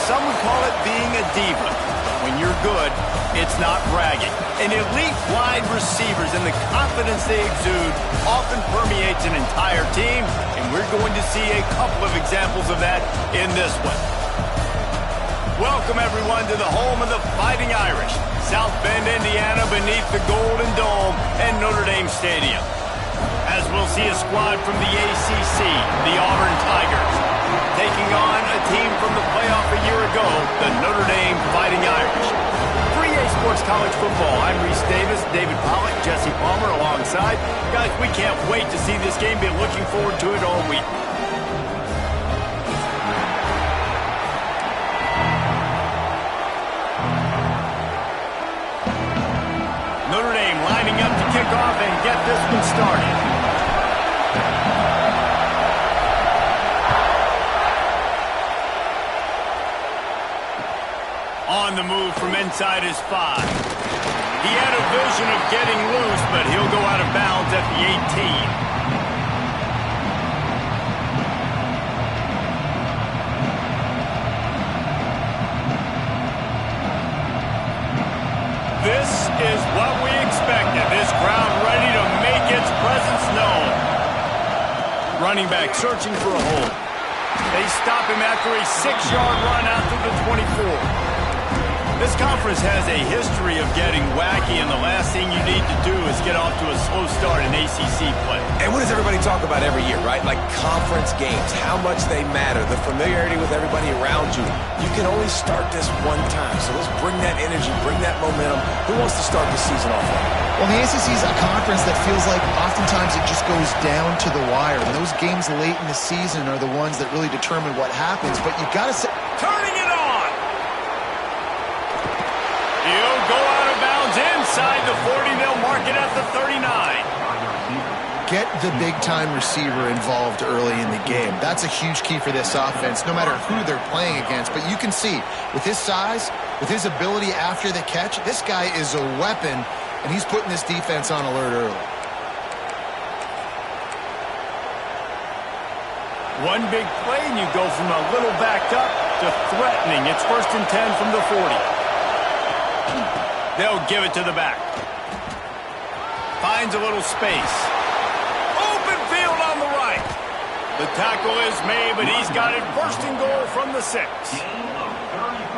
some would call it being a diva. But when you're good, it's not bragging. And elite wide receivers and the confidence they exude often permeates an entire team, and we're going to see a couple of examples of that in this one. Welcome, everyone, to the home of the Fighting Irish, South Bend, Indiana, beneath the Golden Dome and Notre Dame Stadium. As we'll see a squad from the ACC, the Auburn Tigers, taking on a team from the playoff a year ago, the Notre Dame Fighting Irish. 3A Sports College Football. I'm Reese Davis, David Pollack, Jesse Palmer alongside. Guys, we can't wait to see this game. Been looking forward to it all week. Notre Dame lining up to kick off and get this one started. On the move from inside his 5. He had a vision of getting loose, but he'll go out of bounds at the 18. This is what we expected. This crowd ready to make its presence known. Running back searching for a hole. They stop him after a 6-yard run out to the 24. This conference has a history of getting wacky, and the last thing you need to do is get off to a slow start in ACC play. And what does everybody talk about every year, right? Like conference games, how much they matter, the familiarity with everybody around you. You can only start this one time, so let's bring that energy, bring that momentum. Who wants to start the season off like that? Well, the ACC is a conference that feels like oftentimes it just goes down to the wire. And those games late in the season are the ones that really determine what happens. But you've got to say... Turning it on! He'll go out of bounds inside the 40. They'll mark it at the 39. Get the big-time receiver involved early in the game. That's a huge key for this offense, no matter who they're playing against. But you can see, with his size, with his ability after the catch, this guy is a weapon, and he's putting this defense on alert early. One big play, and you go from a little backed up to threatening. It's 1st and 10 from the 40. They'll give it to the back. Finds a little space. Open field on the right. The tackle is made, but he's got it 1st and goal from the 6.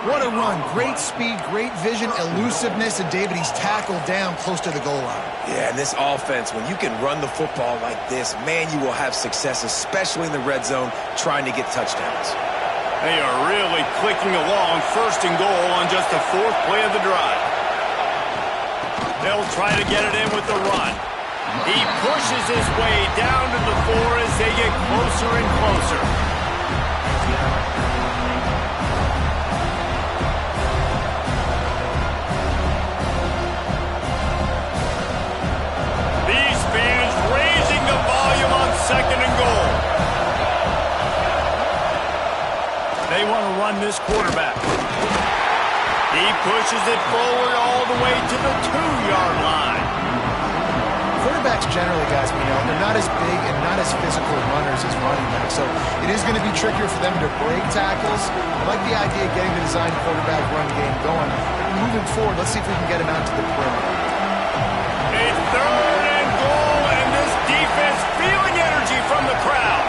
What a run. Great speed, great vision, elusiveness, and David, he's tackled down close to the goal line. Yeah, and this offense, when you can run the football like this, man, you will have success, especially in the red zone, trying to get touchdowns. They are really clicking along, 1st and goal on just the 4th play of the drive. They'll try to get it in with the run. He pushes his way down to the 4 as they get closer and closer. These fans raising the volume on 2nd and goal. They want to run this quarterback. He pushes it forward all the way to the 2-yard line. Quarterbacks generally, guys, we know, they're not as big and not as physical runners as running backs. So it is going to be trickier for them to break tackles. I like the idea of getting the design quarterback run game going. Moving forward, let's see if we can get him out to the perimeter. A 3rd and goal, and this defense feeling energy from the crowd.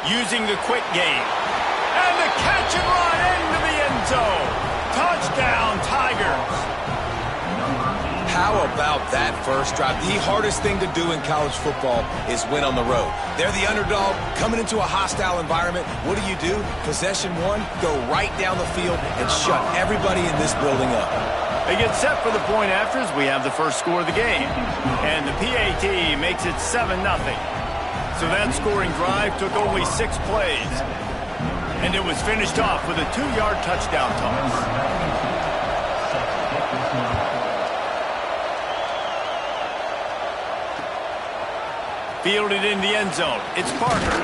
Using the quick game. And the catch and run into the end zone. Touchdown, Tigers. How about that first drive? The hardest thing to do in college football is win on the road. They're the underdog coming into a hostile environment. What do? Possession 1, go right down the field and shut everybody in this building up. They get set for the point after as we have the first score of the game. And the PAT makes it 7-0. So that scoring drive took only 6 plays. And it was finished off with a 2-yard touchdown toss. Fielded in the end zone. It's Parker.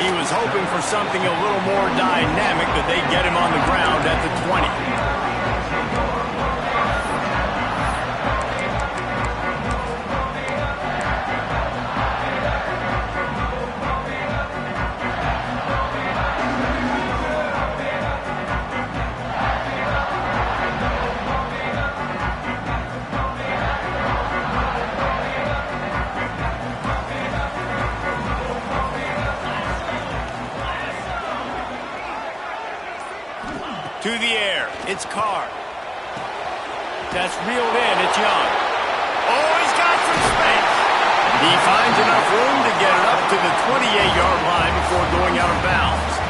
He was hoping for something a little more dynamic, but they get him on the ground at the 20. To the air. It's Carr. That's reeled in. It's Young. Oh, he's got some space. He finds enough room to get it up to the 28-yard line before going out of bounds.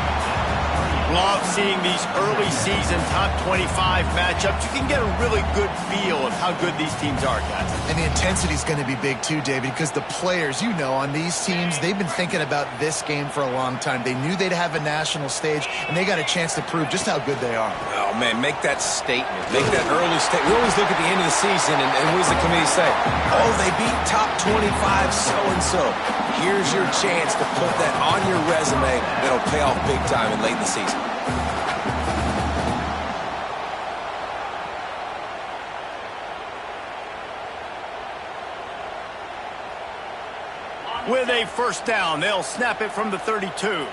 Love seeing these early season top 25 matchups. You can get a really good feel of how good these teams are, guys. And the intensity is going to be big too, David, because the players, you know, on these teams, they've been thinking about this game for a long time. They knew they'd have a national stage, and they got a chance to prove just how good they are. Oh, man, make that statement. Make that early statement. We always look at the end of the season, and what does the committee say? Oh, they beat top 25 so-and-so. Here's your chance to put that on your resume that'll pay off big time in late in the season. With a first down, they'll snap it from the 32.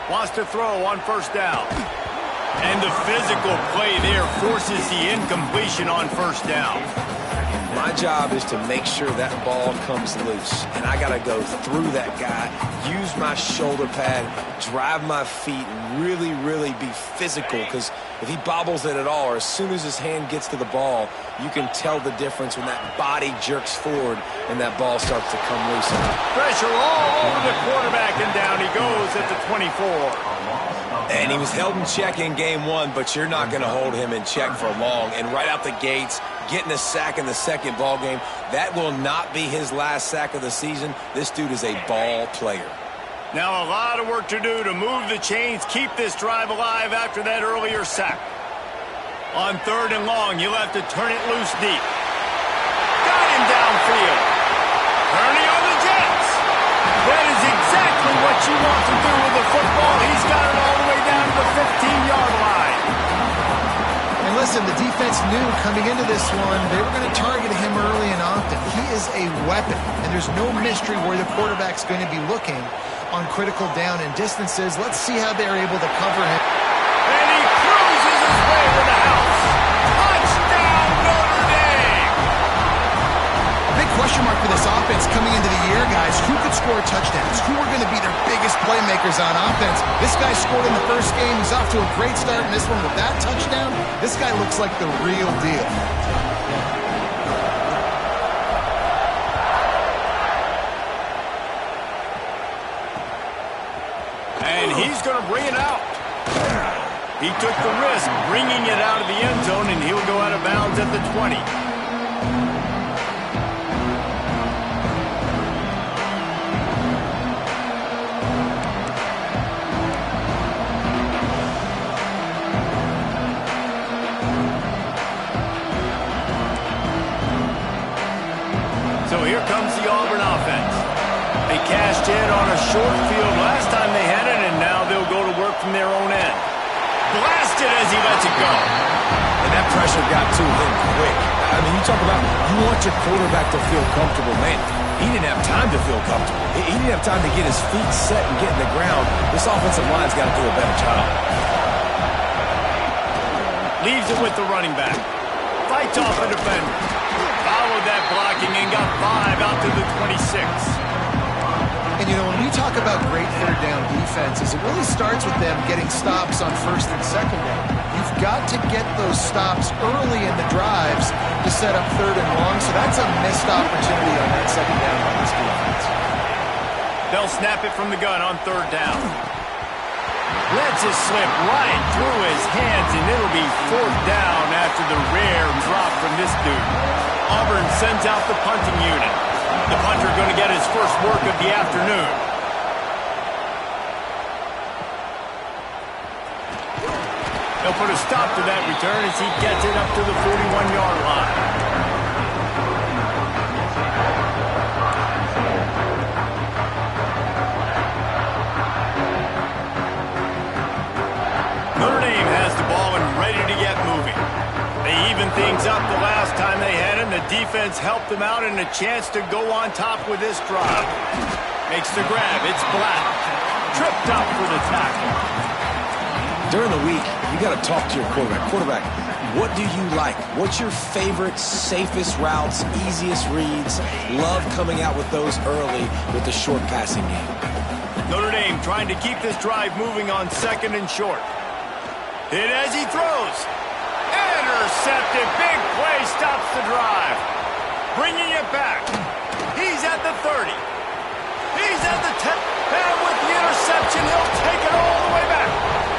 Wants to throw on first down. And the physical play there forces the incompletion on first down. My job is to make sure that ball comes loose, and I got to go through that guy, use my shoulder pad, drive my feet, and really, really be physical, because if he bobbles it at all, or as soon as his hand gets to the ball, you can tell the difference when that body jerks forward and that ball starts to come loose. Pressure all over the quarterback, and down he goes at the 24. And he was held in check in game one, but you're not going to hold him in check for long. And right out the gates, getting a sack in the second ball game, that will not be his last sack of the season. This dude is a ball player. Now a lot of work to do to move the chains, keep this drive alive after that earlier sack. On third and long, you'll have to turn it loose deep. Got him downfield. Ernie on the Jets. That is exactly what you want to do with the football. He's got it all the way down to the 15-yard line. And listen, the defense knew coming into this one, they were going to target him early and often. He is a weapon, and there's no mystery where the quarterback's going to be looking on critical down and distances. Let's see how they're able to cover him. And he cruises his way to the house. Touchdown, Notre Dame! A big question mark for this offense coming into the year, guys. Who could score touchdowns? Who are going to be their biggest playmakers on offense? This guy scored in the first game. He's off to a great start in this one with that touchdown. This guy looks like the real deal. And he's going to bring it out. He took the risk, bringing it out of the end zone, and he'll go out of bounds at the 20. So here comes the Auburn offense. They cashed in on a short field last time they had it, and now they'll go to work from their own end. Blasted as he lets it go. And that pressure got to him quick. I mean, you talk about you want your quarterback to feel comfortable. Man, he didn't have time to feel comfortable. He didn't have time to get his feet set and get in the ground. This offensive line's got to do a better job. Leaves it with the running back. Fights off a defender. Followed that blocking and got 5 out to the 26. And, you know, when we talk about great third down defenses, it really starts with them getting stops on first and second down. You've got to get those stops early in the drives to set up third and long, so that's a missed opportunity on that second down by this defense. They'll snap it from the gun on third down. Lets it slip right through his hands, and it'll be fourth down after the rare drop from this dude. Auburn sends out the punting unit. The punter going to get his first work of the afternoon. They'll put a stop to that return as he gets it up to the 41-yard line. Notre Dame has the ball and ready to get moving. They even things up the last time they had him. The defense helped them out and a chance to go on top with this drive. Makes the grab. It's Black. Tripped up for the tackle. During the week, you got to talk to your quarterback. Quarterback, what do you like? What's your favorite, safest routes, easiest reads? Love coming out with those early with the short passing game. Notre Dame trying to keep this drive moving on 2nd and short. Hit as he throws. Intercepted. Big play stops the drive. Bringing it back. He's at the 30. He's at the 10. And with the interception, he'll take it all the way back.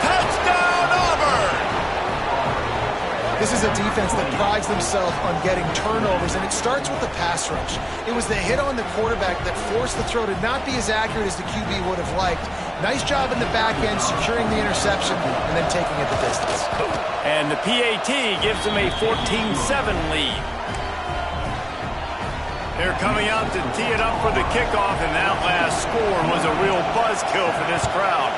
Touchdown, Auburn! This is a defense that prides themselves on getting turnovers, and it starts with the pass rush. It was the hit on the quarterback that forced the throw to not be as accurate as the QB would have liked. Nice job in the back end, securing the interception, and then taking it the distance. And the PAT gives them a 14-7 lead. They're coming out to tee it up for the kickoff, and that last score was a real buzzkill for this crowd.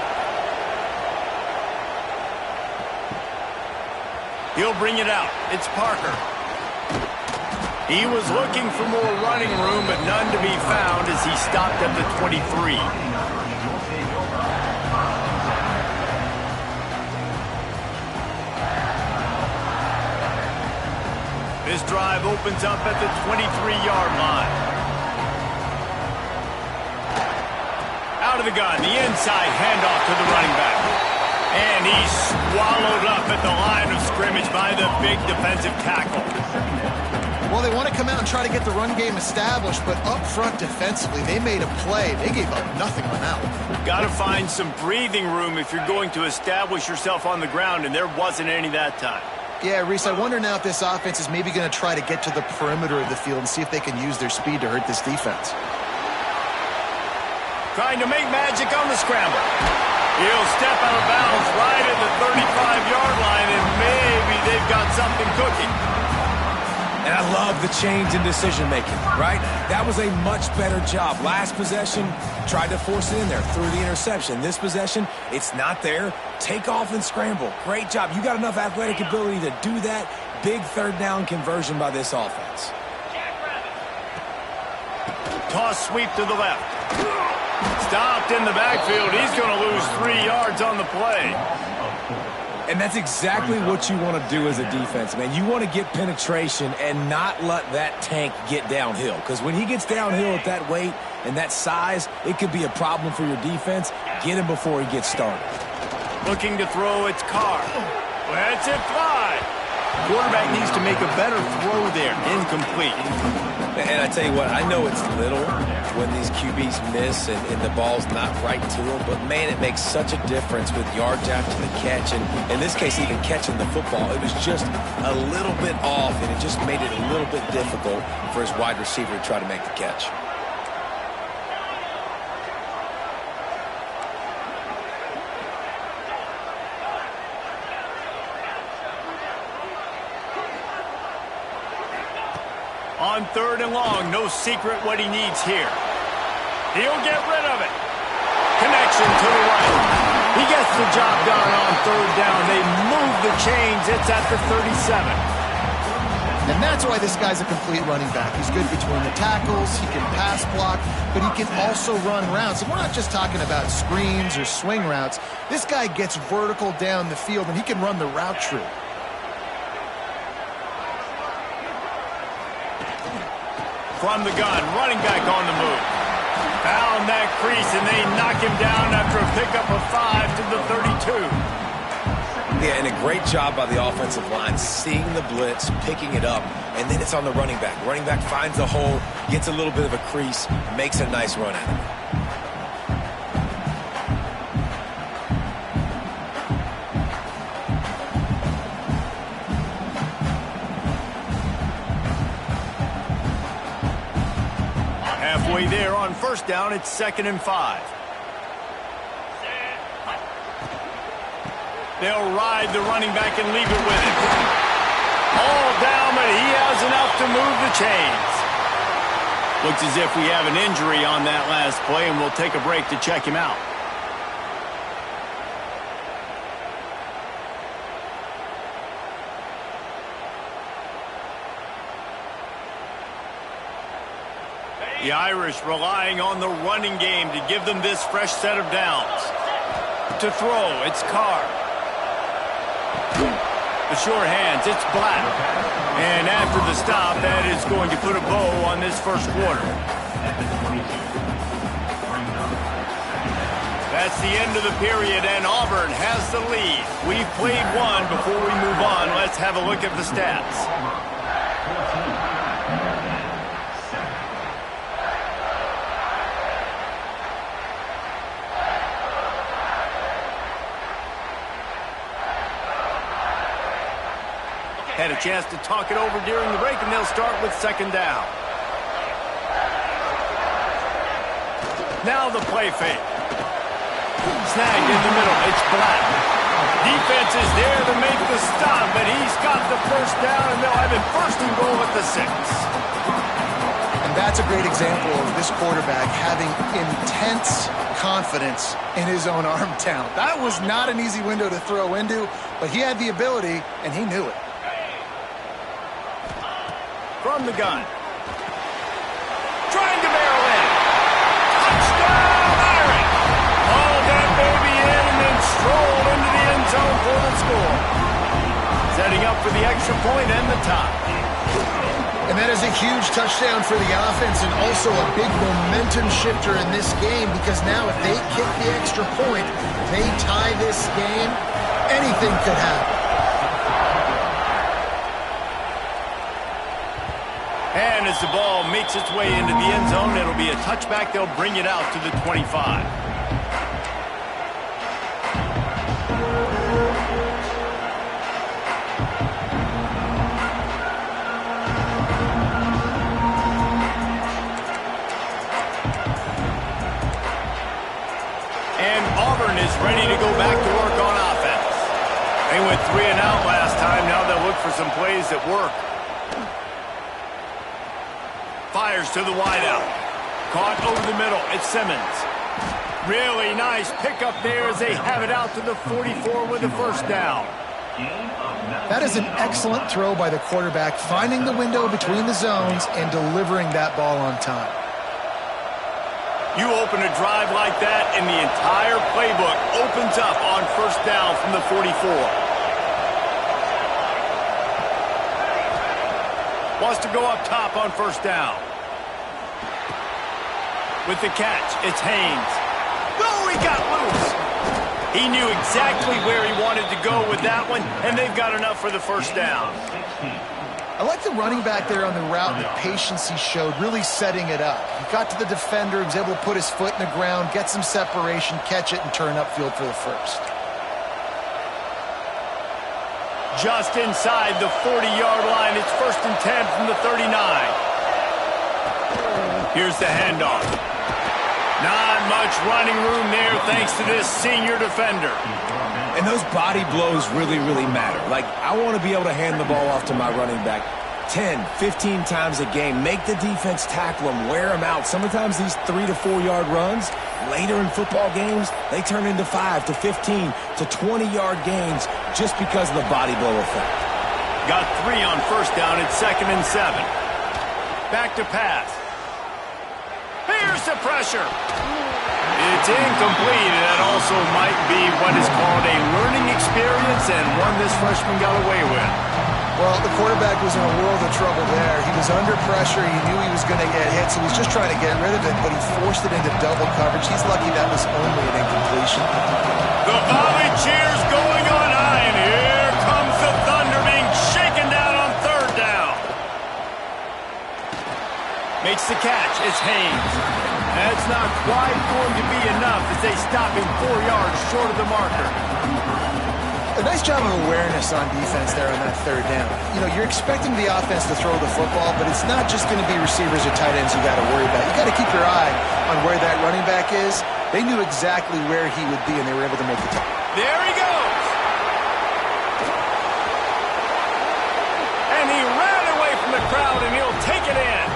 He'll bring it out. It's Parker. He was looking for more running room, but none to be found as he stopped at the 23. This drive opens up at the 23-yard line. Out of the gun, the inside handoff to the running back. And he's swallowed up at the line of scrimmage by the big defensive tackle. Well, they want to come out and try to get the run game established, but up front defensively, they made a play. They gave up nothing on that one. Got to find some breathing room if you're going to establish yourself on the ground, and there wasn't any that time. Yeah, Reese, I wonder now if this offense is maybe going to try to get to the perimeter of the field and see if they can use their speed to hurt this defense. Trying to make magic on the scramble. He'll step out of bounds right at the 35-yard line, and maybe they've got something cooking. And I love the change in decision-making, right? That was a much better job. Last possession, tried to force it in there, threw the interception. This possession, it's not there. Take off and scramble. Great job. You got enough athletic ability to do that. Big third down conversion by this offense. Toss sweep to the left. Stopped in the backfield. He's going to lose 3 yards on the play. And that's exactly what you want to do as a defense, man. You want to get penetration and not let that tank get downhill. Because when he gets downhill at that weight and that size, it could be a problem for your defense. Get him before he gets started. Looking to throw, it's Carr. Lets it fly. Quarterback needs to make a better throw there. Incomplete. And I tell you what, I know it's little when these QBs miss and the ball's not right to them, but man, it makes such a difference with yards after the catch. And in this case, even catching the football, it was just a little bit off, and it just made it a little bit difficult for his wide receiver to try to make the catch. On 3rd and long, no secret what he needs here. He'll get rid of it. Connection to the right. He gets the job done on 3rd down. They move the chains. It's at the 37. And that's why this guy's a complete running back. He's good between the tackles. He can pass block, but he can also run routes. And we're not just talking about screens or swing routes. This guy gets vertical down the field, and he can run the route tree. From the gun, running back on the move. Found that crease, and they knock him down after a pickup of 5 to the 32. Yeah, and a great job by the offensive line, seeing the blitz, picking it up, and then it's on the running back. Running back finds a hole, gets a little bit of a crease, makes a nice run at it. Halfway there on 1st down, it's 2nd and 5. They'll ride the running back and leave it with him. All down, but he has enough to move the chains. Looks as if we have an injury on that last play, and we'll take a break to check him out. The Irish relying on the running game to give them this fresh set of downs. To throw, it's Carr. The sure hands, it's Black. And after the stop, that is going to put a bow on this 1st quarter. That's the end of the period, and Auburn has the lead. We've played one. Before we move on, let's have a look at the stats. Had a chance to talk it over during the break, and they'll start with second down. Now the play fake. Snagged in the middle. It's Black. Defense is there to make the stop, but he's got the first down, and they'll have it first and goal at the 6. And that's a great example of this quarterback having intense confidence in his own arm talent. That was not an easy window to throw into, but he had the ability, and he knew it. From the gun. Trying to barrel in. Touchdown, Irish. Hauled that baby in and then strolled into the end zone for the score. Setting up for the extra point and the tie. And that is a huge touchdown for the offense and also a big momentum shifter in this game, because now if they kick the extra point, they tie this game, anything could happen. And as the ball makes its way into the end zone, it'll be a touchback. They'll bring it out to the 25. And Auburn is ready to go back to work on offense. They went 3 and out last time. Now they'll look for some plays that work. Fires to the wideout. Caught over the middle. It's Simmons. Really nice pickup there as they have it out to the 44 with the first down. That is an excellent throw by the quarterback, finding the window between the zones and delivering that ball on time. You open a drive like that, and the entire playbook opens up on first down from the 44. Wants to go up top on first down. With the catch, it's Haynes. Oh, he got loose. He knew exactly where he wanted to go with that one, and they've got enough for the first down. I like the running back there on the route and the patience he showed, really setting it up. He got to the defender, he was able to put his foot in the ground, get some separation, catch it, and turn upfield for the first. Just inside the 40-yard line. It's 1st and 10 from the 39. Here's the handoff. Not much running room there thanks to this senior defender. And those body blows really, really matter. Like, I want to be able to hand the ball off to my running back 10, 15 times a game. Make the defense tackle them, wear them out. Sometimes these 3 to 4 yard runs, later in football games, they turn into 5 to 15 to 20-yard gains just because of the body blow effect. Got 3 on first down. It's 2nd and 7. Back to pass. Here's the pressure. It's incomplete, and that also might be what is called a learning experience and one this freshman got away with. Well, the quarterback was in a world of trouble there. He was under pressure. He knew he was going to get hit, so he was just trying to get rid of it, but he forced it into double coverage. He's lucky that was only an incompletion. The volley cheers going on high, and here comes the Thunder being shaken down on 3rd down. Makes the catch. It's Haynes. That's not quite going to be enough as they stop him 4 yards short of the marker. A nice job of awareness on defense there on that 3rd down. You know, you're expecting the offense to throw the football, but it's not just going to be receivers or tight ends you got to worry about. You got to keep your eye on where that running back is. They knew exactly where he would be, and they were able to make the tackle. There he goes. And he ran away from the crowd, and he'll take it in.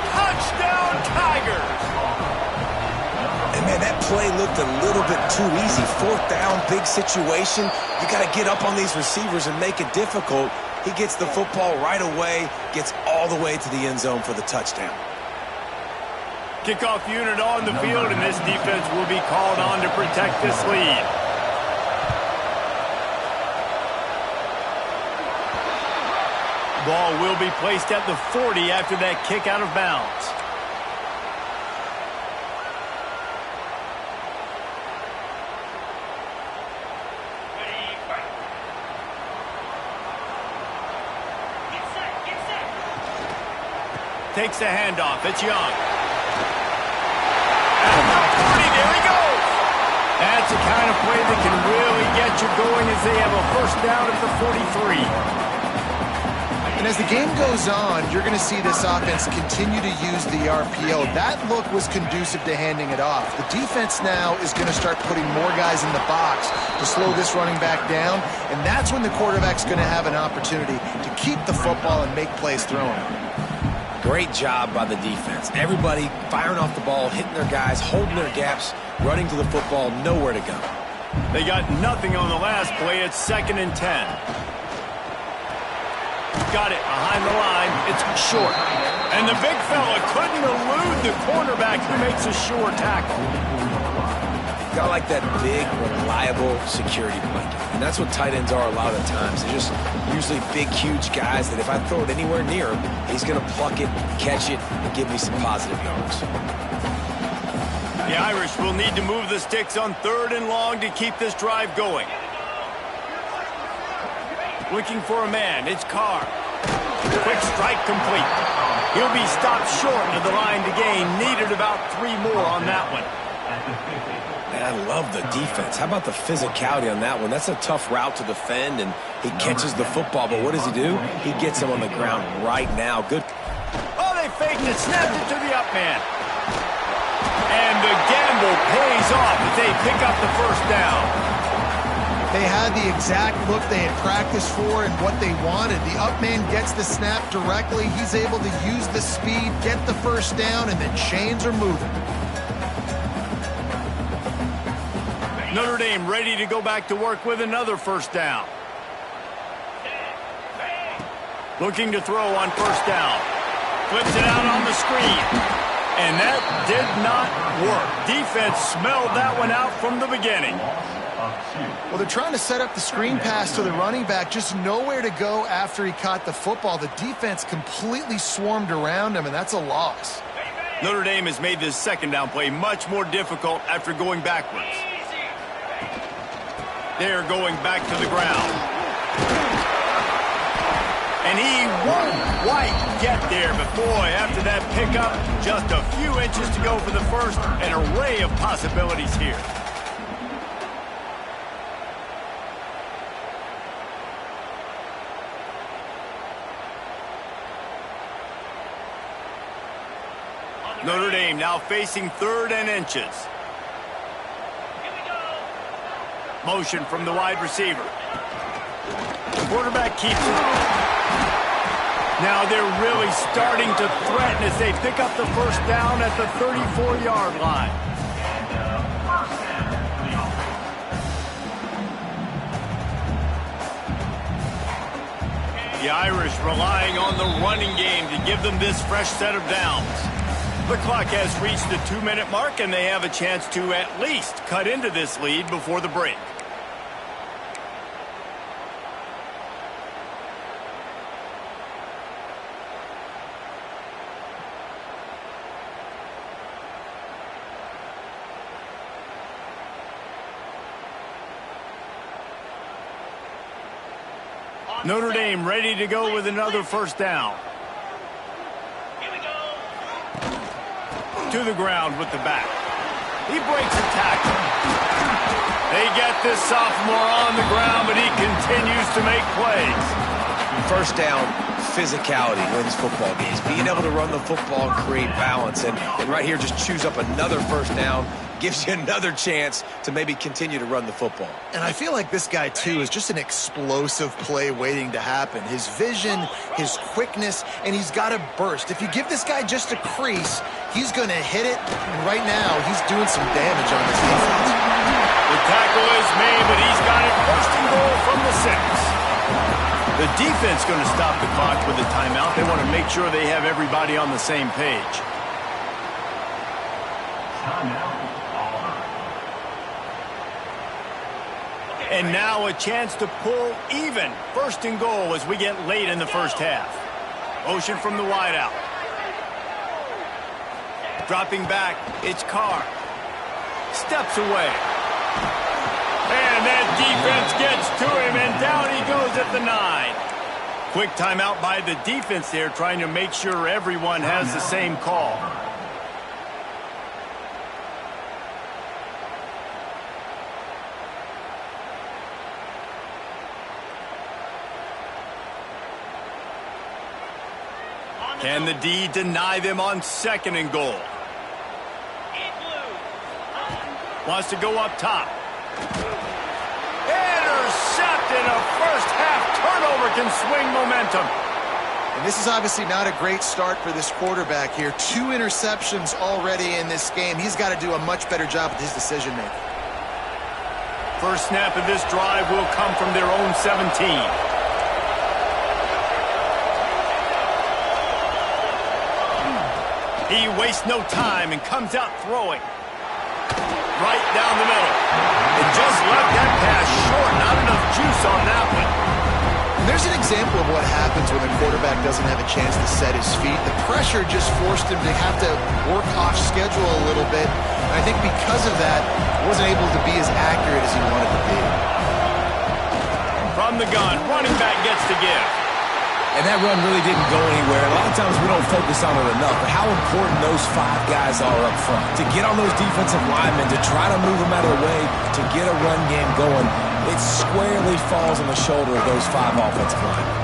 Touchdown, Tigers. And, man, that play looked a little bit too easy. 4th down, big situation. You got to get up on these receivers and make it difficult. He gets the football right away, gets all the way to the end zone for the touchdown. Kickoff unit on the field, and this defense will be called on to protect this lead. Ball will be placed at the 40 after that kick out of bounds. takes the handoff. It's Young. At the 40, there he goes. That's the kind of play that can really get you going as they have a first down at the 43. And as the game goes on, you're going to see this offense continue to use the RPO. That look was conducive to handing it off. The defense now is going to start putting more guys in the box to slow this running back down, and that's when the quarterback's going to have an opportunity to keep the football and make plays throwing. Great job by the defense. Everybody firing off the ball, hitting their guys, holding their gaps, running to the football, nowhere to go. They got nothing on the last play. It's 2nd and 10. Got it behind the line. It's short. And the big fella couldn't elude the cornerback who makes a sure tackle. Got like that big, reliable security blanket. And that's what tight ends are a lot of the times. They're just usually big, huge guys that if I throw it anywhere near him, he's going to pluck it, catch it, and give me some positive yards. The Irish will need to move the sticks on 3rd and long to keep this drive going. Looking for a man. It's Carr. Quick strike complete. He'll be stopped short of the line to gain. Needed about 3 more on that one. Man, I love the defense. How about the physicality on that one? That's a tough route to defend, and he catches the football, but what does he do? He gets him on the ground right now. Good. Oh, they faked it, snapped it to the up man. And the gamble pays off as they pick up the first down. They had the exact look they had practiced for and what they wanted. The up man gets the snap directly. He's able to use the speed, get the first down, and the chains are moving. Notre Dame ready to go back to work with another first down. Looking to throw on first down. Flips it out on the screen. And that did not work. Defense smelled that one out from the beginning. Well, they're trying to set up the screen pass to the running back, just nowhere to go after he caught the football. The defense completely swarmed around him, and that's a loss. Notre Dame has made this 2nd down play much more difficult after going backwards. They're going back to the ground. And he won't quite get there, but boy, after that pickup, just a few inches to go for the first. An array of possibilities here. Notre Dame now facing 3rd and inches. Motion from the wide receiver. Quarterback keeps it. Now they're really starting to threaten as they pick up the first down at the 34-yard line. The Irish relying on the running game to give them this fresh set of downs. The clock has reached the 2-minute mark, and they have a chance to at least cut into this lead before the break. Notre Dame ready to go with another first down. To the ground with the back. He breaks a tackle. They get this sophomore on the ground, but he continues to make plays. First down, physicality wins football games. Being able to run the football and create balance. And right here, just choose up another first down. Gives you another chance to maybe continue to run the football. And I feel like this guy, too, is just an explosive play waiting to happen. His vision, his quickness, and he's got a burst. If you give this guy just a crease, he's going to hit it. And right now, he's doing some damage on this defense. The tackle is made, but he's got it 1st and goal from the 6. The defense going to stop the clock with a timeout. They want to make sure they have everybody on the same page. And now a chance to pull even. 1st and goal as we get late in the first half. Motion from the wideout. Dropping back, it's Carr. Steps away. And that defense gets to him, and down he goes at the 9. Quick timeout by the defense there, trying to make sure everyone has the same call. Can the D deny them on 2nd and goal? Wants to go up top. Intercepted. A first-half turnover can swing momentum. And this is obviously not a great start for this quarterback here. 2 interceptions already in this game. He's got to do a much better job with his decision-making. First snap of this drive will come from their own 17. He wastes no time and comes out throwing. Right down the middle. And just left that pass short. Not enough juice on that one. And there's an example of what happens when the quarterback doesn't have a chance to set his feet. The pressure just forced him to have to work off schedule a little bit. And I think because of that, he wasn't able to be as accurate as he wanted to be. From the gun, running back gets to give. And that run really didn't go anywhere. A lot of times we don't focus on it enough, but how important those 5 guys are up front. To get on those defensive linemen, to try to move them out of the way, to get a run game going, it squarely falls on the shoulder of those 5 offensive linemen.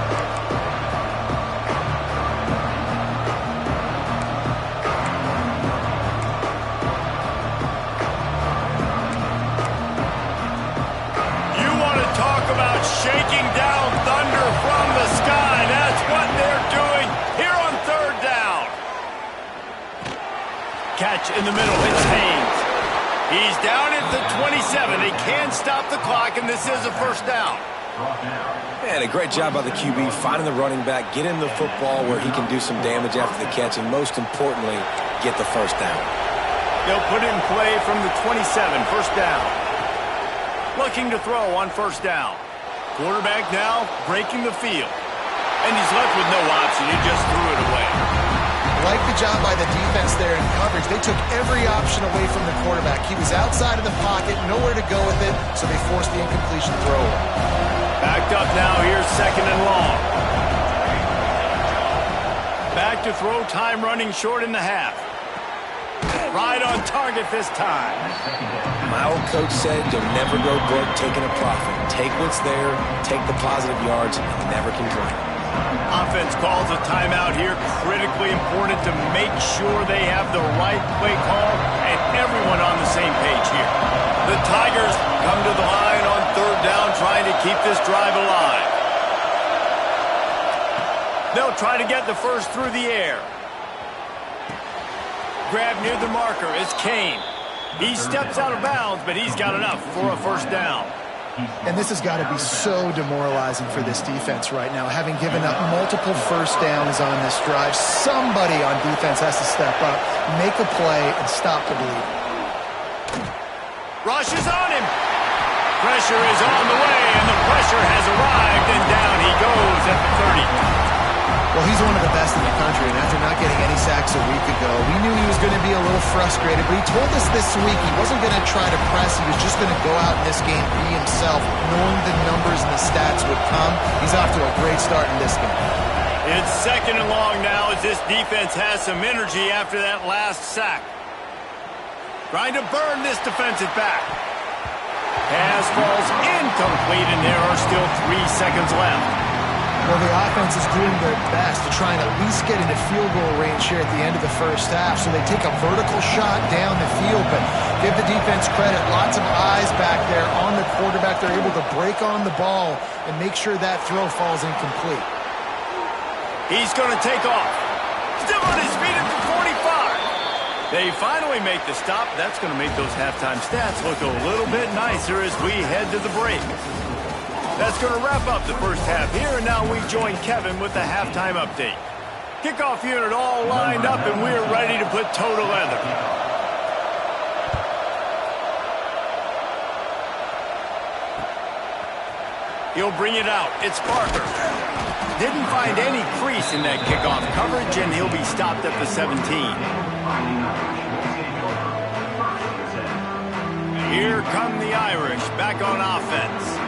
You want to talk about shaking down thunder from the sky. That's what they're doing here on 3rd down. Catch in the middle. It's Haynes. He's down at the 27. They can stop the clock, and this is a first down. Man, a great job by the QB finding the running back, get him the football where he can do some damage after the catch, and most importantly, get the first down. They'll put it in play from the 27. First down. Looking to throw on first down. Quarterback now breaking the field. And he's left with no option. He just threw it away. Like the job by the defense there in coverage. They took every option away from the quarterback. He was outside of the pocket, nowhere to go with it, so they forced the incompletion throw away. Backed up now. Here's 2nd and long. Back to throw, time running short in the half. Right on target this time. My old coach said you'll never go broke taking a profit. Take what's there, take the positive yards, and never complain. Offense calls a timeout here. Critically important to make sure they have the right play call and everyone on the same page here. The Tigers come to the line on 3rd down, trying to keep this drive alive. They'll try to get the first through the air. Grab near the marker is Kane. He steps out of bounds, but he's got enough for a first down. And this has got to be so demoralizing for this defense right now. Having given up multiple first downs on this drive, somebody on defense has to step up, make a play, and stop the bleeding. Rush is on him. Pressure is on the way, and the pressure has arrived, and down he goes at the 30. Well, he's one of the best in the country, and after not getting any sacks a week ago, we knew he was going to be a little frustrated, but he told us this week he wasn't going to try to press. He was just going to go out in this game, be himself, knowing the numbers and the stats would come. He's off to a great start in this game. It's 2nd and long now as this defense has some energy after that last sack. Trying to burn this defensive back. Pass falls incomplete, and there are still 3 seconds left. Well, the offense is doing their best to try and at least get into field goal range here at the end of the first half. So they take a vertical shot down the field, but give the defense credit. Lots of eyes back there on the quarterback. They're able to break on the ball and make sure that throw falls incomplete. He's going to take off. Still on his feet at the 45. They finally make the stop. That's going to make those halftime stats look a little bit nicer as we head to the break. That's going to wrap up the first half here, and now we join Kevin with the halftime update. Kickoff unit all lined up, and we're ready to put toe to leather. He'll bring it out. It's Parker. Didn't find any crease in that kickoff coverage, and he'll be stopped at the 17. Here come the Irish back on offense.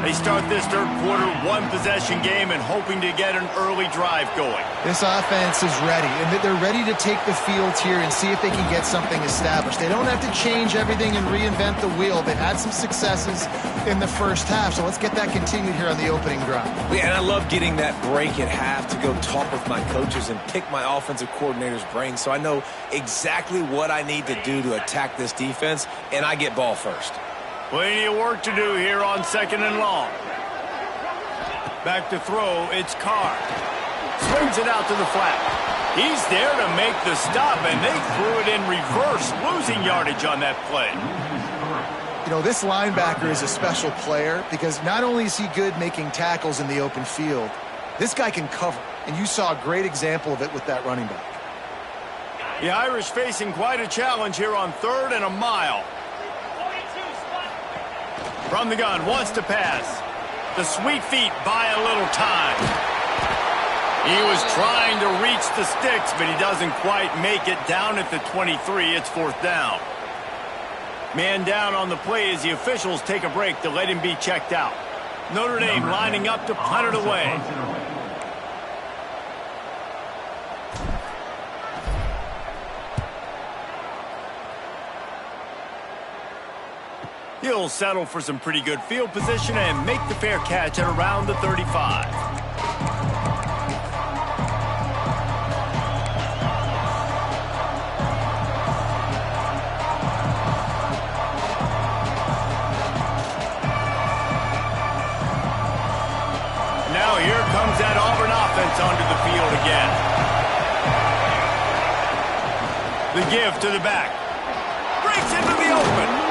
They start this third quarter one-possession game and hoping to get an early drive going. This offense is ready, and they're ready to take the field here and see if they can get something established. They don't have to change everything and reinvent the wheel. They've had some successes in the first half, so let's get that continued here on the opening drive. Yeah, and I love getting that break at half to go talk with my coaches and pick my offensive coordinator's brain so I know exactly what I need to do to attack this defense, and I get ball first. Plenty of work to do here on 2nd and long. Back to throw, it's Carr. Swings it out to the flat. He's there to make the stop, and they threw it in reverse, losing yardage on that play. You know, this linebacker is a special player because not only is he good making tackles in the open field, this guy can cover, and you saw a great example of it with that running back. The Irish facing quite a challenge here on 3rd and a mile. From the gun, wants to pass. The sweet feet buy a little time. He was trying to reach the sticks, but he doesn't quite make it down at the 23. It's 4th down. Man down on the play as the officials take a break to let him be checked out. Notre Dame lining up to punt it away. He'll settle for some pretty good field position and make the fair catch at around the 35. Now here comes that Auburn offense onto the field again. The give to the back. Breaks into the open.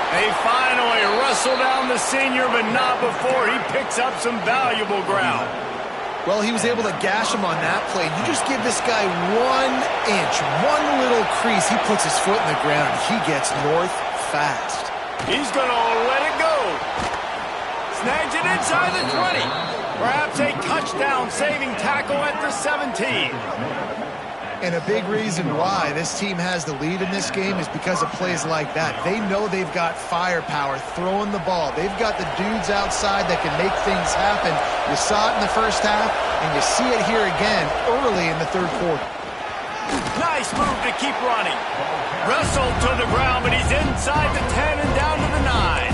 They finally wrestle down the senior, but not before he picks up some valuable ground. Well, he was able to gash him on that play. You just give this guy 1 inch, one little crease. He puts his foot in the ground. He gets north fast. He's going to let it go. Snags it inside the 20. Perhaps a touchdown-saving tackle at the 17. And a big reason why this team has the lead in this game is because of plays like that. They know they've got firepower throwing the ball. They've got the dudes outside that can make things happen. You saw it in the first half, and you see it here again early in the 3rd quarter. Nice move to keep running. Wrestled to the ground, but he's inside the 10 and down to the 9.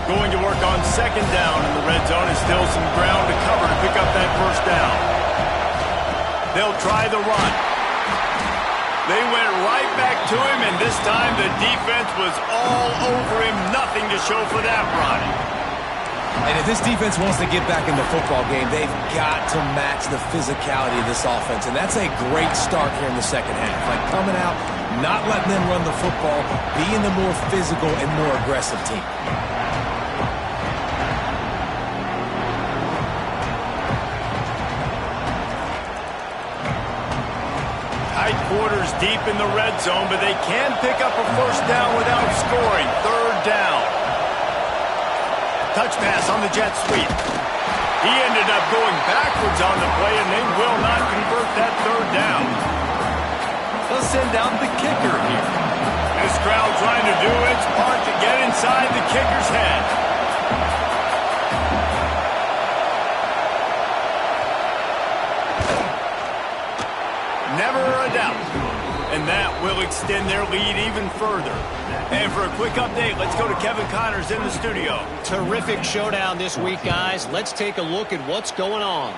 Going to work on 2nd down in the red zone, and still some ground to cover to pick up that 1st down. They'll try the run. They went right back to him, and this time the defense was all over him. Nothing to show for that run. And if this defense wants to get back in the football game, they've got to match the physicality of this offense, and that's a great start here in the 2nd half. Like coming out, not letting them run the football, being the more physical and more aggressive team. Quarters deep in the red zone, but they can pick up a 1st down without scoring. 3rd down. Touch pass on the jet sweep. He ended up going backwards on the play, and they will not convert that 3rd down. They'll send out the kicker here. This crowd trying to do its part to get inside the kicker's head. Never a doubt. And that will extend their lead even further. And for a quick update, let's go to Kevin Connors in the studio. Terrific showdown this week, guys. Let's take a look at what's going on.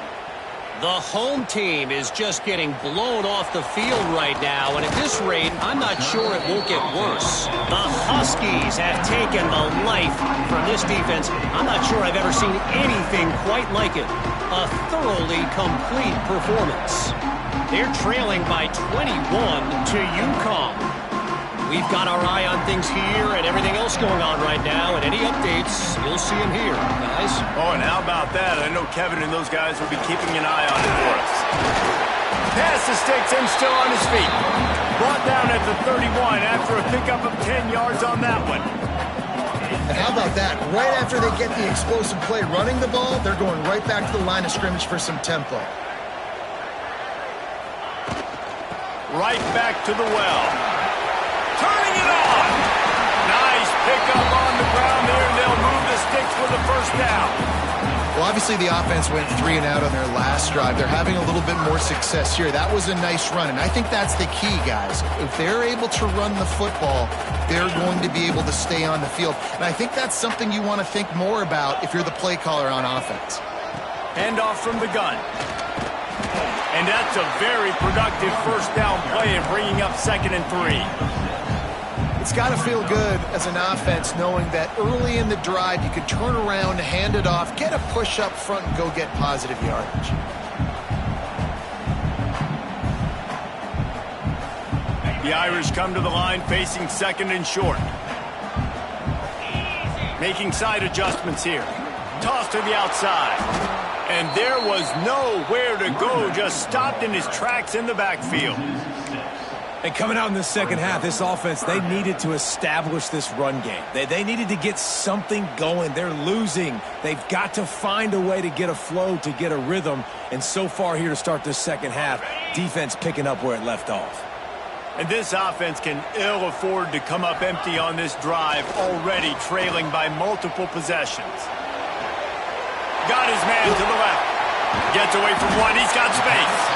The home team is just getting blown off the field right now, and at this rate, I'm not sure it won't get worse. The Huskies have taken the life from this defense. I'm not sure I've ever seen anything quite like it. A thoroughly complete performance. They're trailing by 21 to UConn. We've got our eye on things here and everything else going on right now, and any updates, you'll see them here, guys. Oh, and how about that? I know Kevin and those guys will be keeping an eye on it for us. Pass the sticks and still on his feet. Brought down at the 31 after a pickup of 10 yards on that one. And how about that? Right after they get the explosive play running the ball, they're going right back to the line of scrimmage for some tempo. right back to the well. Turning it on. Nice pickup on the ground there, and they'll move the sticks for the first down. Well, obviously the offense went 3 and out on their last drive. They're having a little bit more success here. That was a nice run, and I think that's the key, guys. If they're able to run the football, they're going to be able to stay on the field. And I think that's something you want to think more about if you're the play caller on offense. Handoff from the gun. And that's a very productive first down play and bringing up 2nd and 3. It's got to feel good as an offense knowing that early in the drive you can turn around, hand it off, get a push up front, and go get positive yardage. The Irish come to the line facing 2nd and short. Making side adjustments here. Toss to the outside. And there was nowhere to go, just stopped in his tracks in the backfield. And coming out in the second half, this offense, they needed to establish this run game. They needed to get something going. They're losing. They've got to find a way to get a flow, to get a rhythm. And so far here to start this second half, defense picking up where it left off. And this offense can ill afford to come up empty on this drive, already trailing by multiple possessions. Got his man to the left. Gets away from one. He's got space.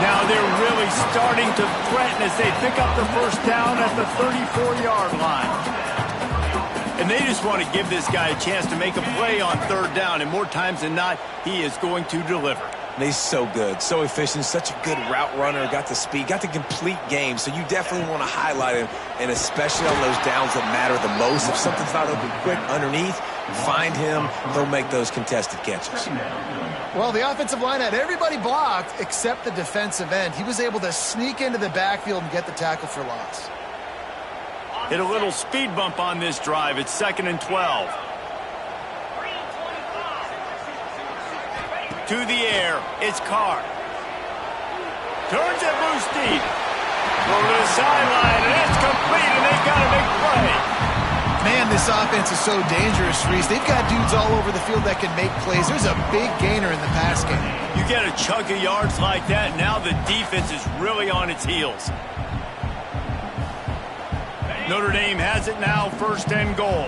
Now they're really starting to threaten as they pick up the first down at the 34-yard line. And they just want to give this guy a chance to make a play on 3rd down, and more times than not, he is going to deliver. And he's so good, so efficient, such a good route runner, got the speed, got the complete game, so you definitely want to highlight him, and especially on those downs that matter the most. If something's not open quick underneath, find him, he'll make those contested catches. Well, the offensive line had everybody blocked except the defensive end. He was able to sneak into the backfield and get the tackle for loss. Hit a little speed bump on this drive. It's 2nd and 12. To the air, it's Carr. Turns it loose deep. Over to the sideline, and it's complete, and they've got a big play. Man, this offense is so dangerous, Reese. They've got dudes all over the field that can make plays. There's a big gainer in the pass game. You get a chunk of yards like that, now the defense is really on its heels. Notre Dame has it now, 1st and goal.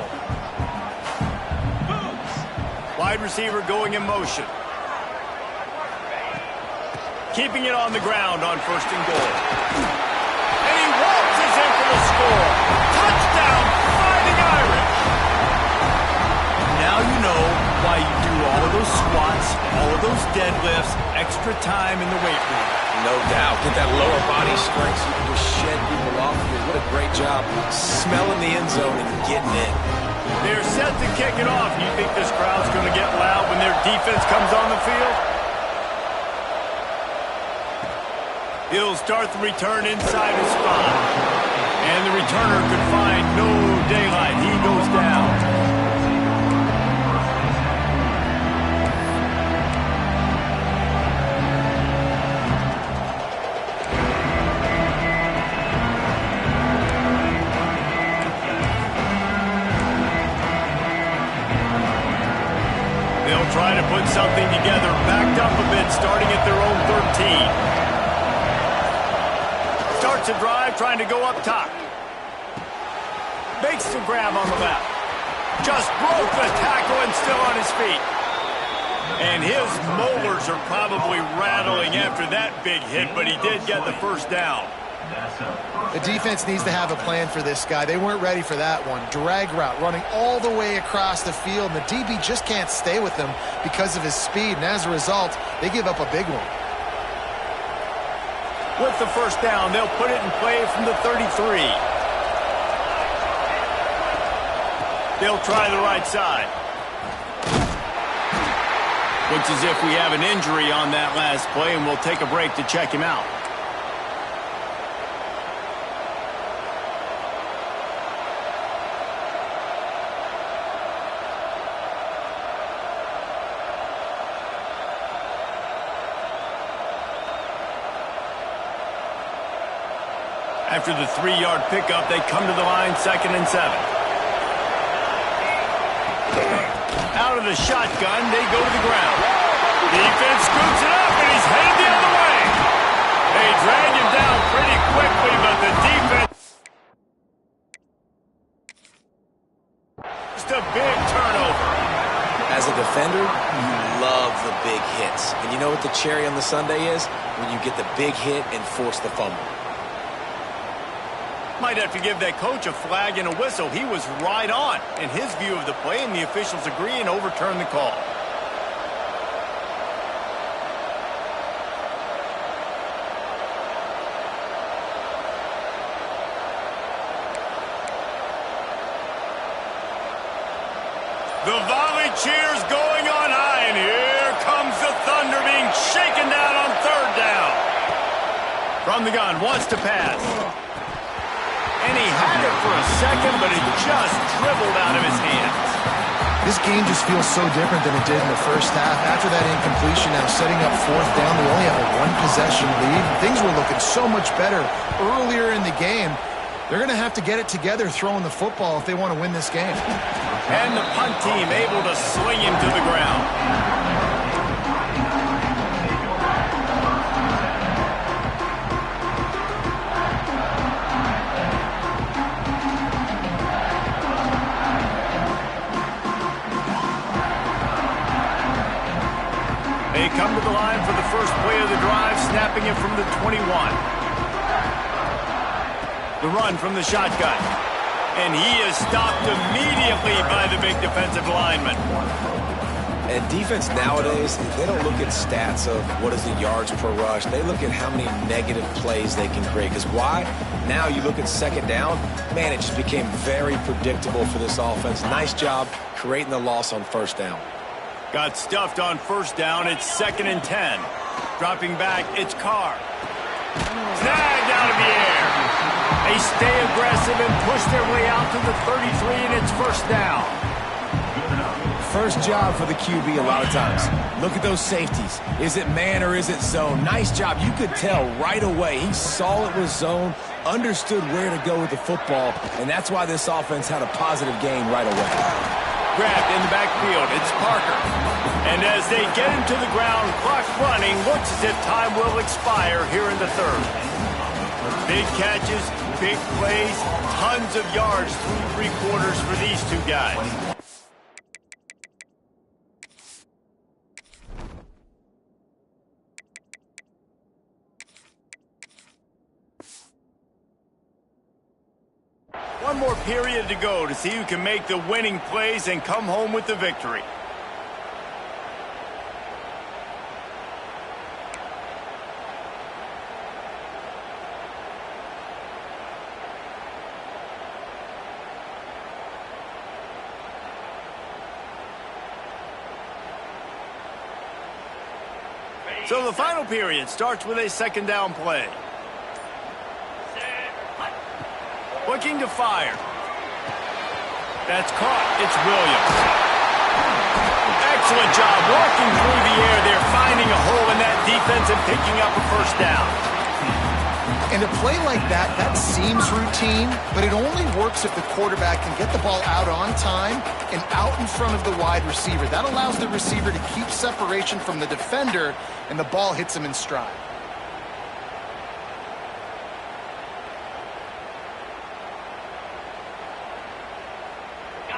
Wide receiver going in motion. Keeping it on the ground on 1st and goal. And he waltzes in for the score. Touchdown, Fighting Irish. Now you know why you do all of those squats, all of those deadlifts, extra time in the weight room. No doubt. Get that lower body strength so you can just shed people off of you. What a great job smelling the end zone and getting in. They're set to kick it off. You think this crowd's going to get loud when their defense comes on the field? He'll start the return inside his spot. And the returner could find no daylight. He goes down. They'll try to put something together, backed up a bit, starting at their own 13. Starts a drive, trying to go up top. Makes the grab on the left. Just broke the tackle and still on his feet. And his molars are probably rattling after that big hit, but he did get the first down. The defense needs to have a plan for this guy. They weren't ready for that one. Drag route, running all the way across the field, and the DB just can't stay with him because of his speed, and as a result, they give up a big one. With the first down, they'll put it in play from the 33. They'll try the right side. Looks as if we have an injury on that last play, and we'll take a break to check him out. After the 3-yard pickup, they come to the line, 2nd and 7. Out of the shotgun, they go to the ground. Defense scoops it up, and he's headed the other way. They drag him down pretty quickly, but the defense... Just a big turnover. As a defender, you love the big hits. And you know what the cherry on the sundae is? When you get the big hit and force the fumble. Might have to give that coach a flag and a whistle. He was right on in his view of the play, and the officials agree and overturn the call. The volley cheers going on high, and here comes the Thunder being shaken down on third down. From the gun, wants to pass. And he had it for a second, but it just dribbled out of his hands. This game just feels so different than it did in the first half. After that incompletion, now setting up fourth down, they only have a one-possession lead. Things were looking so much better earlier in the game. They're going to have to get it together throwing the football if they want to win this game. And the punt team able to sling him to the ground. They come to the line for the first play of the drive, snapping it from the 21. The run from the shotgun. And he is stopped immediately by the big defensive lineman. And defense nowadays, they don't look at stats of what is the yards per rush. They look at how many negative plays they can create. Because why? Now you look at second down, man, it just became very predictable for this offense. Nice job creating the loss on first down. Got stuffed on first down. It's 2nd and 10. Dropping back, it's Carr. Snagged out of the air. They stay aggressive and push their way out to the 33, and it's first down. First job for the QB a lot of times. Look at those safeties. Is it man or is it zone? Nice job. You could tell right away. He saw it was zone, understood where to go with the football, and that's why this offense had a positive gain right away. Grabbed in the backfield. It's Parker. And as they get him to the ground, clock running, looks as if time will expire here in the third. Big catches, big plays, tons of yards through three quarters for these two guys. One more period to go to see who can make the winning plays and come home with the victory. So the final period starts with a second down play. Looking to fire. That's caught. It's Williams. Excellent job walking through the air there, finding a hole in that defense and picking up a first down. And a play like that, that seems routine, but it only works if the quarterback can get the ball out on time and out in front of the wide receiver. That allows the receiver to keep separation from the defender, and the ball hits him in stride.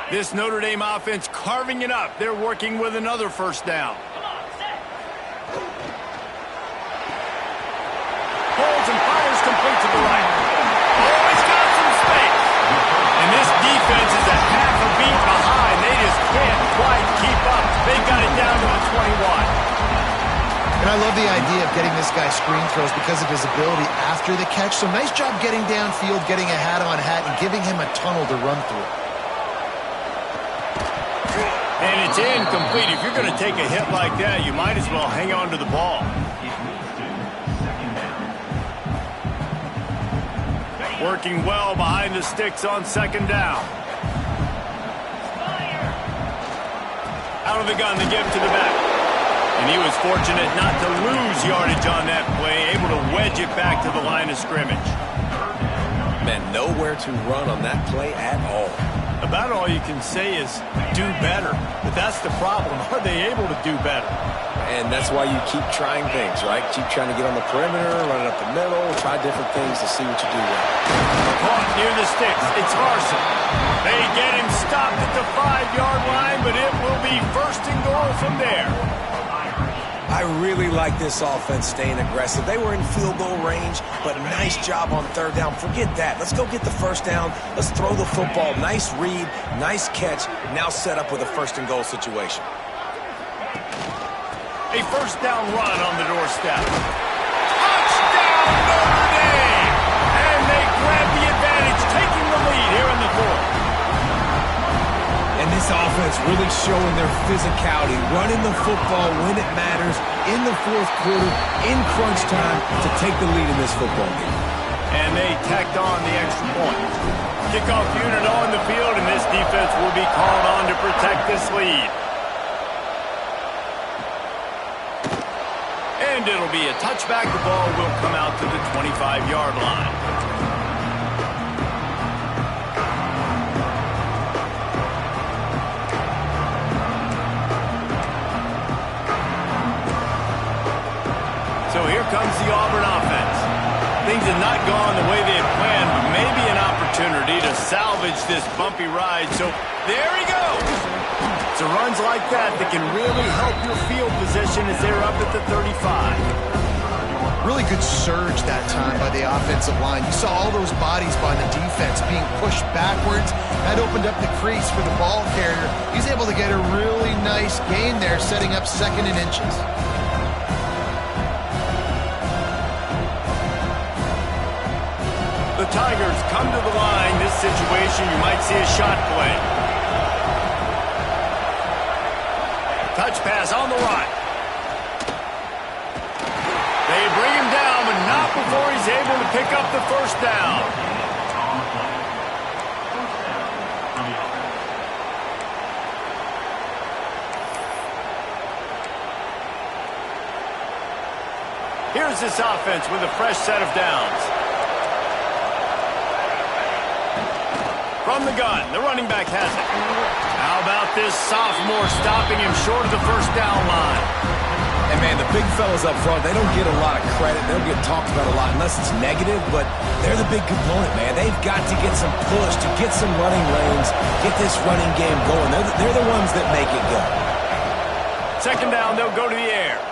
This Notre Dame offense carving it up. They're working with another first down. Holds and fires complete to the right. Oh, he's got some space. And this defense is a half a beat behind. They just can't quite keep up. They've got it down to the 21. And I love the idea of getting this guy screen throws because of his ability after the catch. So nice job getting downfield, getting a hat-on-hat, and giving him a tunnel to run through. And it's incomplete. If you're going to take a hit like that, you might as well hang on to the ball. Working well behind the sticks on second down. Out of the gun, the give to the back. And he was fortunate not to lose yardage on that play, able to wedge it back to the line of scrimmage. Man, nowhere to run on that play at all. About all you can say is do better. But that's the problem. Are they able to do better? And that's why you keep trying things, right? Keep trying to get on the perimeter, run it up the middle, try different things to see what you do well. Caught near the sticks. It's Harsin. They get him stopped at the 5-yard line, but it will be first and goal from there. I really like this offense staying aggressive. They were in field goal range, but nice job on third down. Forget that. Let's go get the first down. Let's throw the football. Nice read, nice catch. Now set up with a first and goal situation. A first down run on the doorstep. Touchdown, Notre Dame! And they grab the advantage, taking the lead here in the fourth. And this offense really showing their physicality, running the football when it matters, in the fourth quarter, in crunch time, to take the lead in this football game. And they tacked on the extra point. Kickoff unit on the field, and this defense will be called on to protect this lead. And it'll be a touchback. The ball will come out to the 25-yard line. So here comes the Auburn offense. Things have not gone the way they had planned, but maybe an opportunity to salvage this bumpy ride. So there he goes. It's runs like that can really help your field position as they're up at the 35. Really good surge that time by the offensive line. You saw all those bodies by the defense being pushed backwards. That opened up the crease for the ball carrier. He's able to get a really nice gain there, setting up second and inches. The Tigers come to the line. This situation, you might see a shot play. Touch pass on the right. They bring him down, but not before he's able to pick up the first down. Here's this offense with a fresh set of downs. From the gun, the running back has it. How about this sophomore stopping him short of the first down line? And, man, the big fellas up front, they don't get a lot of credit. They don't get talked about a lot unless it's negative, but they're the big component, man. They've got to get some push, to get some running lanes, get this running game going. They're the ones that make it go. Second down, they'll go to the air.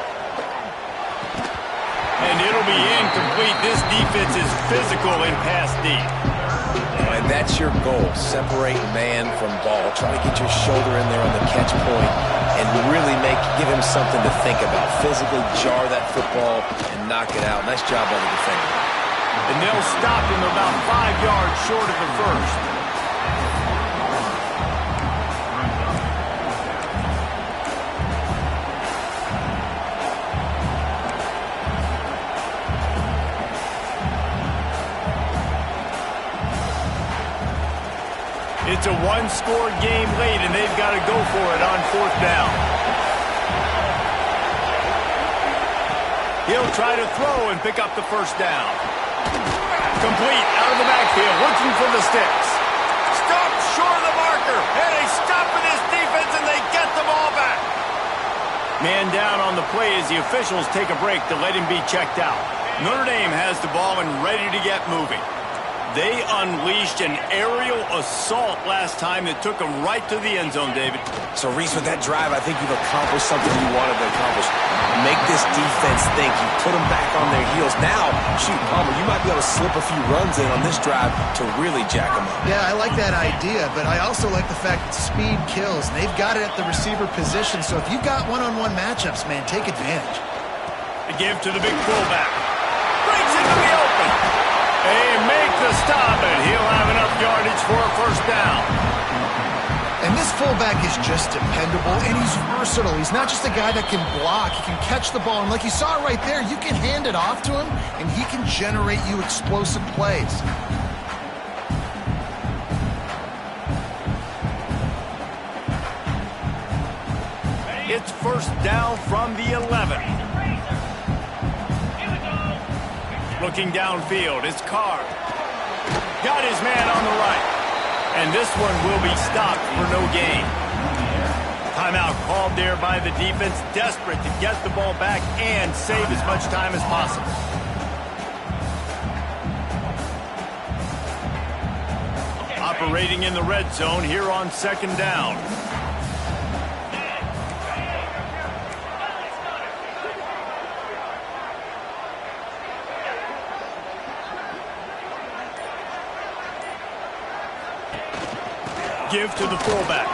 And it'll be incomplete. This defense is physical in pass deep. And that's your goal. Separate man from ball. Try to get your shoulder in there on the catch point and really give him something to think about. Physically jar that football and knock it out. Nice job by the defender. And they'll stop him about 5 yards short of the first. It's a one-score game late, and they've got to go for it on fourth down. He'll try to throw and pick up the first down. Complete out of the backfield, looking for the sticks. Stopped short of the marker, and they stop with this defense, and they get the ball back. Man down on the play as the officials take a break to let him be checked out. Notre Dame has the ball and ready to get moving. They unleashed an aerial assault last time that took them right to the end zone, David. So, Reese, with that drive, I think you've accomplished something you wanted to accomplish. Make this defense think. You put them back on their heels. Now, shoot, Palmer, you might be able to slip a few runs in on this drive to really jack them up. Yeah, I like that idea, but I also like the fact that speed kills. And they've got it at the receiver position, so if you've got one-on-one matchups, man, take advantage. The give to the big fullback. Breaks into the open. They make the stop, and he'll have enough yardage for a first down. And this fullback is just dependable, and he's versatile. He's not just a guy that can block. He can catch the ball, and like you saw right there, you can hand it off to him, and he can generate you explosive plays. It's first down from the 11. Looking downfield, it's Carr. Got his man on the right. And this one will be stopped for no gain. Timeout called there by the defense, desperate to get the ball back and save as much time as possible. Operating in the red zone here on second down. Give to the fullback.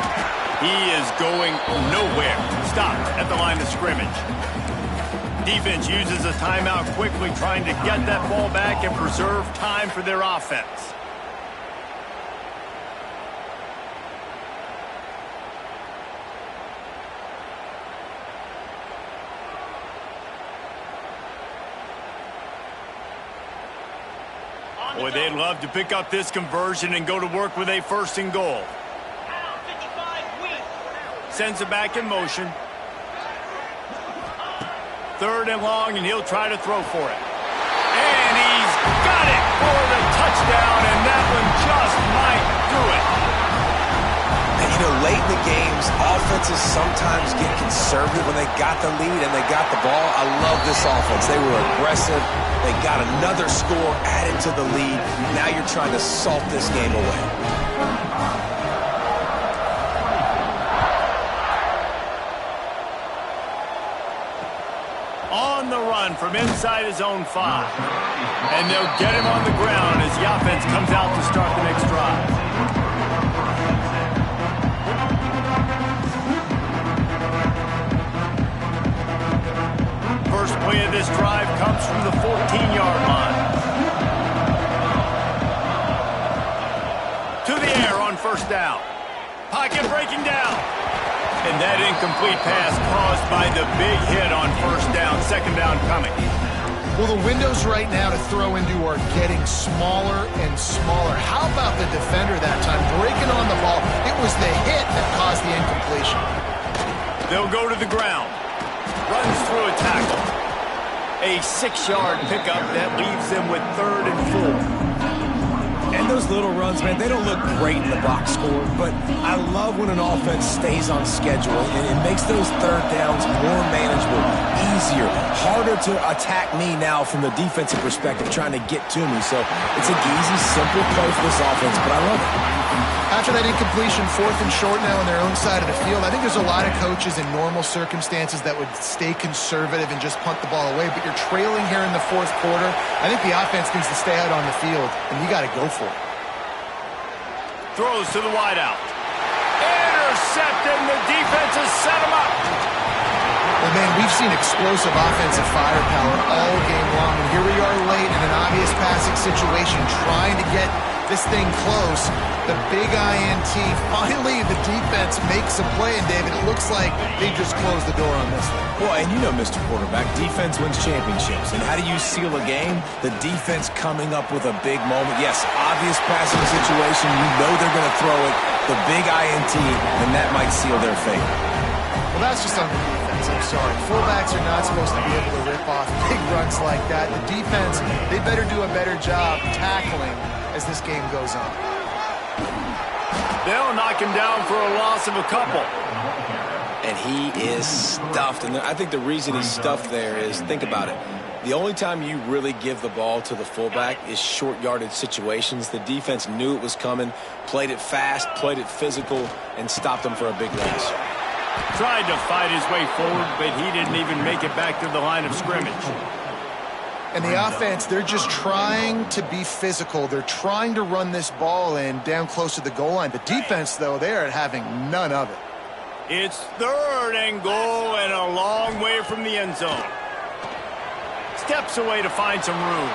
He is going nowhere. Stopped at the line of scrimmage. Defense uses a timeout quickly, trying to get that ball back and preserve time for their offense. Boy, they'd love to pick up this conversion and go to work with a first and goal. Sends it back in motion. Third and long, and he'll try to throw for it. And he's got it for the touchdown, and that one just might do it. And you know, late in the games, offenses sometimes get conservative when they got the lead and they got the ball. I love this offense. They were aggressive. They got another score added to the lead. Now you're trying to salt this game away. On the run from inside his own 5. And they'll get him on the ground as the offense comes out to start the next drive. First play of this drive comes from the 14-yard line. To the air on first down. Pocket breaking down. And that incomplete pass caused by the big hit on first down. Second down coming. Well, the windows right now to throw into are getting smaller and smaller. How about the defender that time breaking on the ball? It was the hit that caused the incompletion. They'll go to the ground. Runs through a tackle. A 6-yard pickup that leaves them with 3rd and 4. And those little runs, man, they don't look great in the box score, but I love when an offense stays on schedule, and it makes those third downs more manageable, easier, harder to attack me now from the defensive perspective, trying to get to me. So it's an easy, simple play for this offense, but I love it. After that incompletion, 4th and short now on their own side of the field, I think there's a lot of coaches in normal circumstances that would stay conservative and just punt the ball away, but you're trailing here in the 4th quarter. I think the offense needs to stay out on the field, and you got to go for it. Throws to the wideout. Intercepted, and the defense has set him up. Well, man, we've seen explosive offensive firepower all game long, and here we are late in an obvious passing situation trying to get this thing close. The big INT. Finally, the defense makes a play, and David, it looks like they just closed the door on this one. Well, and you know, Mr. Quarterback, defense wins championships. And how do you seal a game? The defense coming up with a big moment. Yes, obvious passing situation. You know they're going to throw it. The big INT, and that might seal their fate. Well, that's just on the defense. I'm sorry. Fullbacks are not supposed to be able to rip off big runs like that. The defense, they better do a better job tackling as this game goes on. They'll knock him down for a loss of a couple. And he is stuffed. And I think the reason he's stuffed there is, think about it. The only time you really give the ball to the fullback is short yardage situations. The defense knew it was coming, played it fast, played it physical, and stopped him for a big loss. Tried to fight his way forward, but he didn't even make it back to the line of scrimmage. And the offense, they're just trying to be physical. They're trying to run this ball in down close to the goal line. The defense, though, they are having none of it. It's 3rd and goal and a long way from the end zone. Steps away to find some room.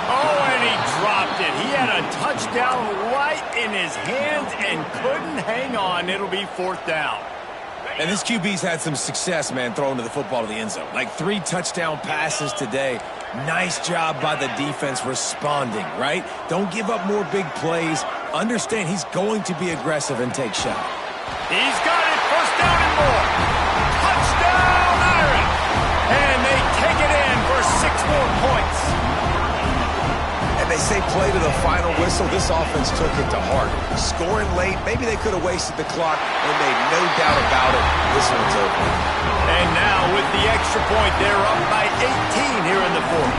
Oh, and he dropped it. He had a touchdown right in his hands and couldn't hang on. It'll be 4th down. And this QB's had some success, man, throwing to the football to the end zone. Like 3 touchdown passes today. Nice job by the defense responding, right? Don't give up more big plays. Understand he's going to be aggressive and take shots. He's got it. 1st down and more. Touchdown, Iron. And they take it in for 6 more points. And they they play to the final whistle, this offense took it to heart. Scoring late, maybe they could have wasted the clock and made no doubt about it. This one's over. And now with the extra point, they're up by 18 here in the fourth.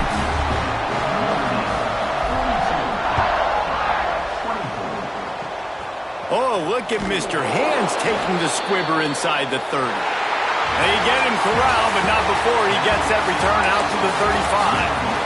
Oh, look at Mr. Hands taking the squibber inside the 30. They get him corralled, but not before he gets that return out to the 35.